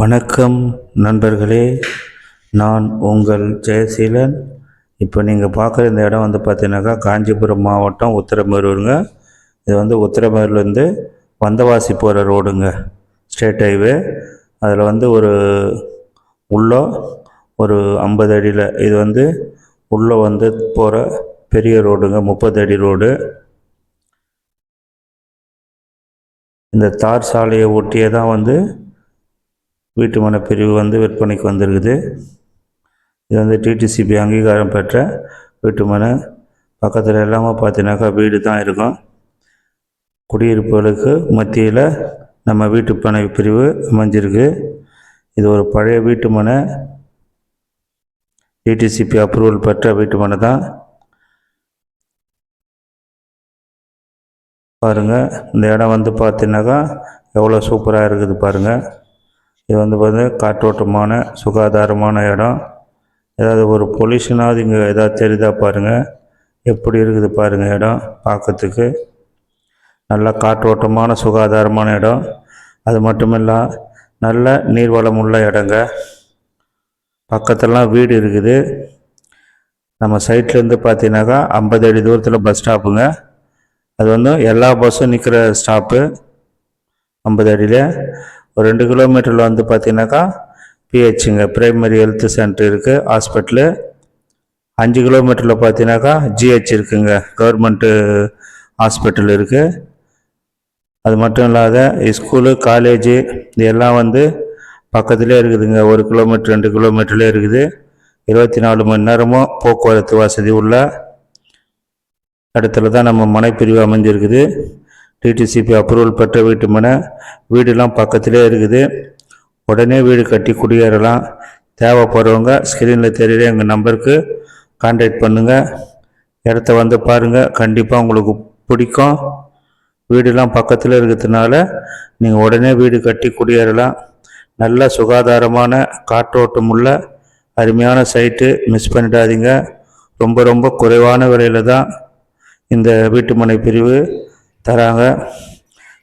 வணக்கம் நண்பர்களே, நான் உங்கள் ஜெயசீலன். இப்போ நீங்கள் பார்க்குற இந்த இடம் வந்து பார்த்தீங்கன்னாக்கா காஞ்சிபுரம் மாவட்டம் உத்திரமேரூருங்க. இது உத்திரமேரூர்லேருந்து வந்தவாசி போகிற ரோடுங்க, ஸ்டேட் ஹைவே. அதில் உள்ளே ஒரு 50 அடியில் இது உள்ளே போகிற பெரிய ரோடுங்க, 30 அடி ரோடு. இந்த தார் சாலையை ஒட்டியே தான் வீட்டு மனை பிரிவு விற்பனைக்கு வந்திருக்குது. இது டிடிசிபி அங்கீகாரம் பெற்ற வீட்டு மனை. பக்கத்தில் எல்லாமே பார்த்தீங்கன்னாக்கா வீடு தான் இருக்கும். குடியிருப்புகளுக்கு மத்தியில் நம்ம வீட்டு மனை பிரிவு அமைஞ்சிருக்கு. இது ஒரு பழைய வீட்டு மனை, டிடிசிபி அப்ரூவல் பெற்ற வீட்டு மனை தான். பாருங்கள், இந்த இடம் பார்த்தீங்கன்னாக்கா எவ்வளோ சூப்பராக இருக்குது பாருங்கள். இது பார்த்தீங்கன்னா காற்றோட்டமான சுகாதாரமான இடம். ஏதாவது ஒரு பொல்யூஷனாவது இங்கே ஏதாவது தெரியுதா பாருங்கள். எப்படி இருக்குது பாருங்கள் இடம் பார்க்கறதுக்கு. நல்லா காற்றோட்டமான சுகாதாரமான இடம். அது மட்டுமில்ல, நல்ல நீர்வளம் உள்ள இடங்க. பக்கத்துலலாம் வீடு இருக்குது. நம்ம சைட்லேருந்து பார்த்தீங்கன்னாக்கா 50 அடி தூரத்தில் பஸ் ஸ்டாப்புங்க. அது எல்லா பஸ்ஸும் நிற்கிற ஸ்டாப்பு 50 அடியில். ஒரு 2 கிலோமீட்டரில் பார்த்தீங்கன்னாக்கா பிஹெச்சுங்க, பிரைமரி ஹெல்த் சென்டர் இருக்குது, ஹாஸ்பிட்டலு. 5 கிலோமீட்டரில் பார்த்தீங்கன்னாக்கா ஜிஹெச் இருக்குங்க, கவர்மெண்ட்டு ஹாஸ்பிட்டல் இருக்குது. அது மட்டும் இல்லாத ஸ்கூலு, காலேஜு இது எல்லாம் பக்கத்துலேயே இருக்குதுங்க. 1 கிலோமீட்டர் 2 கிலோமீட்டர்லேயே இருக்குது. 24 மணி நேரமும் போக்குவரத்து வசதி உள்ள இடத்துல தான் நம்ம மனைப்பிரிவு அமைஞ்சிருக்குது. டிடிசிபி அப்ரூவல் பெற்ற வீட்டு மனை. வீடுலாம் பக்கத்திலே இருக்குது. உடனே வீடு கட்டி குடியேறலாம். தேவைப்படுறவங்க ஸ்க்ரீனில் தெரியுற எங்கள் நம்பருக்கு கான்டாக்ட் பண்ணுங்கள். இடத்த பாருங்கள், கண்டிப்பாக உங்களுக்கு பிடிக்கும். வீடுலாம் பக்கத்தில் இருக்கிறதுனால நீங்கள் உடனே வீடு கட்டி குடியேறலாம். நல்ல சுகாதாரமான காற்றோட்டம் உள்ள அருமையான சைட்டு, மிஸ் பண்ணிடாதீங்க. ரொம்ப ரொம்ப குறைவான விலையில் தான் இந்த வீட்டு மனை பிரிவு தராங்க.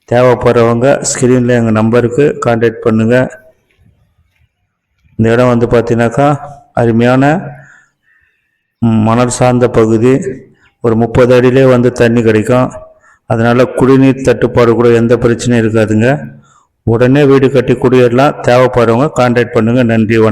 தேவைப்படுறவங்க ஸ்க்ரீனில் எங்கள் நம்பருக்கு கான்டாக்ட் பண்ணுங்கள். இந்த இடம் பார்த்தீங்கன்னாக்கா அருமையான மணல் சார்ந்த பகுதி. ஒரு 30 அடியிலே தண்ணி கிடைக்கும். அதனால் குடிநீர் தட்டுப்பாடு கூட எந்த பிரச்சனையும் இருக்காதுங்க. உடனே வீடு கட்டி குடியேறலாம். தேவைப்படுறவங்க கான்டாக்ட் பண்ணுங்கள். நன்றி, வணக்கம்.